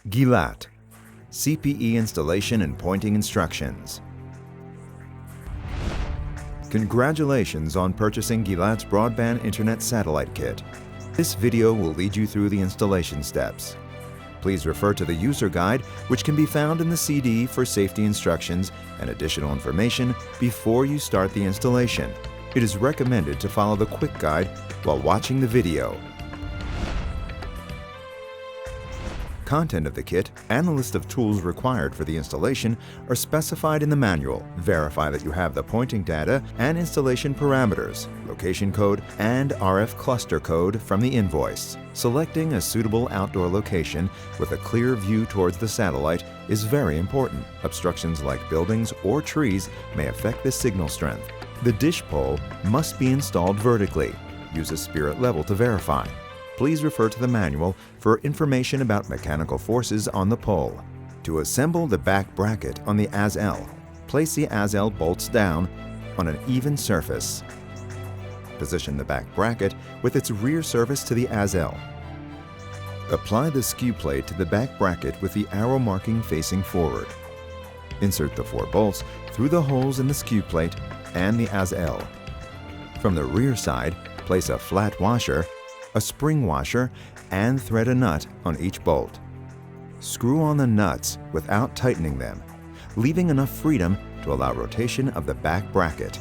Gilat, CPE installation and pointing instructions. Congratulations on purchasing Gilat's broadband internet satellite kit. This video will lead you through the installation steps. Please refer to the user guide, which can be found in the CD for safety instructions and additional information before you start the installation. It is recommended to follow the quick guide while watching the video. Content of the kit and the list of tools required for the installation are specified in the manual. Verify that you have the pointing data and installation parameters, location code, and RF cluster code from the invoice. Selecting a suitable outdoor location with a clear view towards the satellite is very important. Obstructions like buildings or trees may affect the signal strength. The dish pole must be installed vertically. Use a spirit level to verify. Please refer to the manual for information about mechanical forces on the pole. To assemble the back bracket on the as-L, place the as-L bolts down on an even surface. Position the back bracket with its rear surface to the as-L. Apply the skew plate to the back bracket with the arrow marking facing forward. Insert the 4 bolts through the holes in the skew plate and the as-L. From the rear side, place a flat washer, a spring washer, and thread a nut on each bolt. Screw on the nuts without tightening them, leaving enough freedom to allow rotation of the back bracket.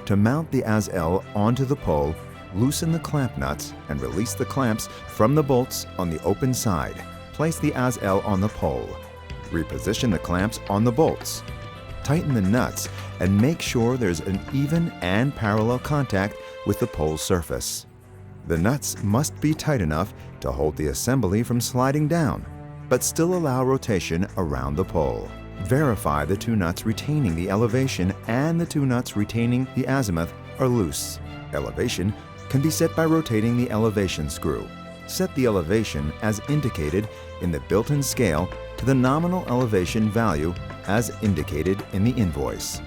To mount the as-L onto the pole, loosen the clamp nuts and release the clamps from the bolts on the open side. Place the as-L on the pole. Reposition the clamps on the bolts. Tighten the nuts and make sure there's an even and parallel contact with the pole surface. The nuts must be tight enough to hold the assembly from sliding down, but still allow rotation around the pole. Verify the 2 nuts retaining the elevation and the 2 nuts retaining the azimuth are loose. Elevation can be set by rotating the elevation screw. Set the elevation as indicated in the built-in scale to the nominal elevation value as indicated in the invoice.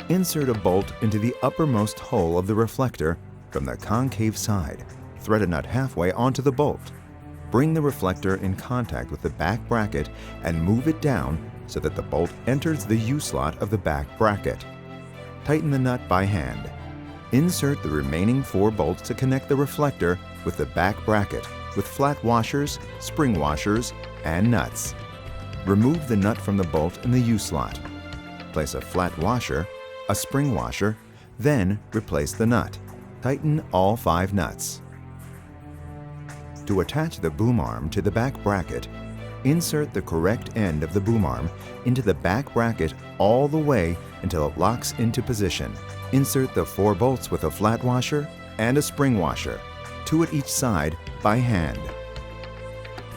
Insert a bolt into the uppermost hole of the reflector from the concave side. Thread a nut halfway onto the bolt. Bring the reflector in contact with the back bracket and move it down so that the bolt enters the U-slot of the back bracket. Tighten the nut by hand. Insert the remaining 4 bolts to connect the reflector with the back bracket with flat washers, spring washers, and nuts. Remove the nut from the bolt in the U-slot. Place a flat washer, a spring washer, then replace the nut. Tighten all 5 nuts. To attach the boom arm to the back bracket, insert the correct end of the boom arm into the back bracket all the way until it locks into position. Insert the 4 bolts with a flat washer and a spring washer, 2 at each side, by hand.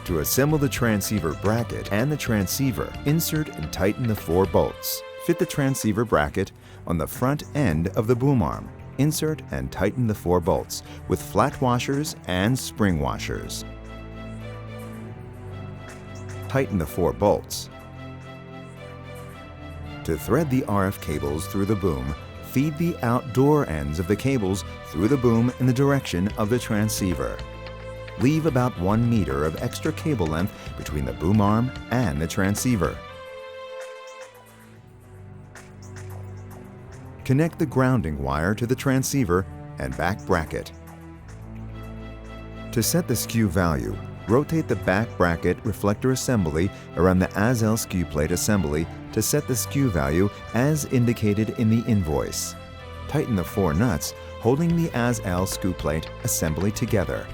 To assemble the transceiver bracket and the transceiver, insert and tighten the 4 bolts. Fit the transceiver bracket on the front end of the boom arm. Insert and tighten the 4 bolts with flat washers and spring washers. Tighten the 4 bolts. To thread the RF cables through the boom, feed the outdoor ends of the cables through the boom in the direction of the transceiver. Leave about 1 meter of extra cable length between the boom arm and the transceiver. Connect the grounding wire to the transceiver and back bracket. To set the skew value, rotate the back bracket reflector assembly around the as-L skew plate assembly to set the skew value as indicated in the invoice. Tighten the 4 nuts holding the as-L skew plate assembly together.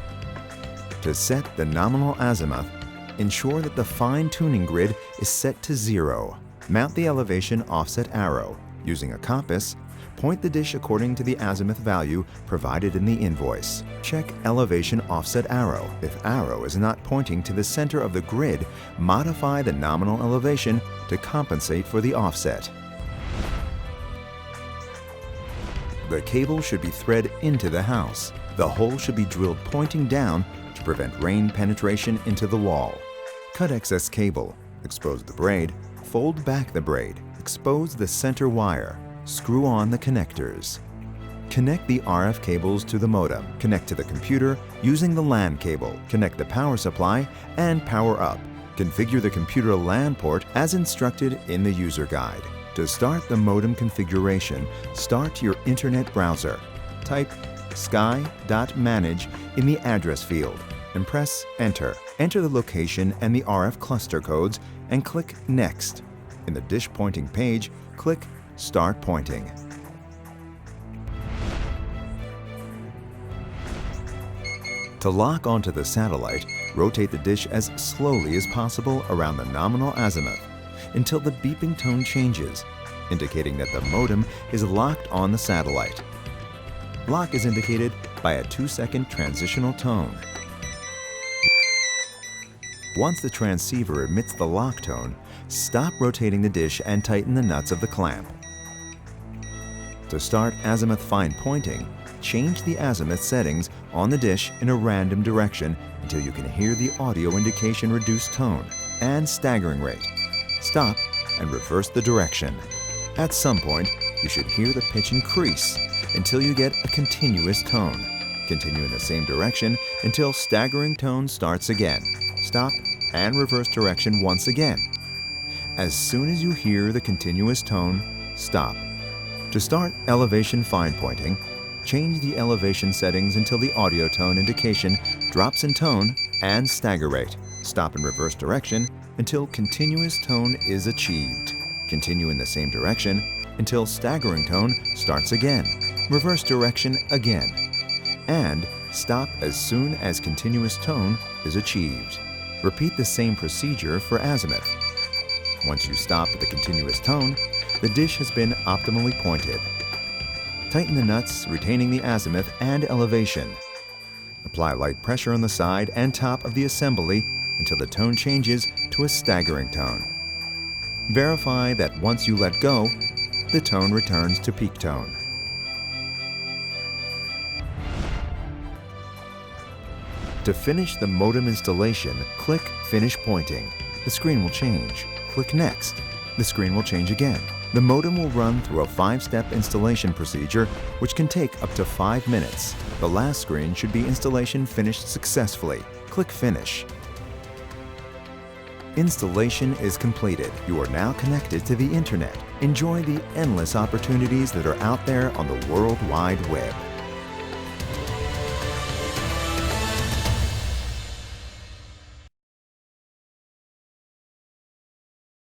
To set the nominal azimuth, ensure that the fine-tuning grid is set to 0. Mount the elevation offset arrow. Using a compass, point the dish according to the azimuth value provided in the invoice. Check elevation offset arrow. If arrow is not pointing to the center of the grid, modify the nominal elevation to compensate for the offset. The cable should be thread into the house. The hole should be drilled pointing down to prevent rain penetration into the wall. Cut excess cable. Expose the braid. Fold back the braid. Expose the center wire. Screw on the connectors. Connect the RF cables to the modem. Connect to the computer using the LAN cable. Connect the power supply and power up. Configure the computer LAN port as instructed in the user guide. To start the modem configuration, start your internet browser. Type sky.manage in the address field and press Enter. Enter the location and the RF cluster codes and click Next. In the dish pointing page, click Start Pointing. To lock onto the satellite, rotate the dish as slowly as possible around the nominal azimuth until the beeping tone changes, indicating that the modem is locked on the satellite. Lock is indicated by a 2-second transitional tone. Once the transceiver emits the lock tone, stop rotating the dish and tighten the nuts of the clamp. To start azimuth fine pointing, change the azimuth settings on the dish in a random direction until you can hear the audio indication reduced tone and staggering rate. Stop and reverse the direction. At some point, you should hear the pitch increase until you get a continuous tone. Continue in the same direction until staggering tone starts again. Stop and reverse direction once again. As soon as you hear the continuous tone, stop. To start elevation fine pointing, change the elevation settings until the audio tone indication drops in tone and stagger rate. Stop and reverse direction until continuous tone is achieved. Continue in the same direction until staggering tone starts again. Reverse direction again. And stop as soon as continuous tone is achieved. Repeat the same procedure for azimuth. Once you stop at the continuous tone, the dish has been optimally pointed. Tighten the nuts, retaining the azimuth and elevation. Apply light pressure on the side and top of the assembly until the tone changes to a staggering tone. Verify that once you let go, the tone returns to peak tone. To finish the modem installation, click Finish Pointing. The screen will change. Click Next. The screen will change again. The modem will run through a 5-step installation procedure, which can take up to 5 minutes. The last screen should be installation finished successfully. Click Finish. Installation is completed. You are now connected to the Internet. Enjoy the endless opportunities that are out there on the World Wide Web.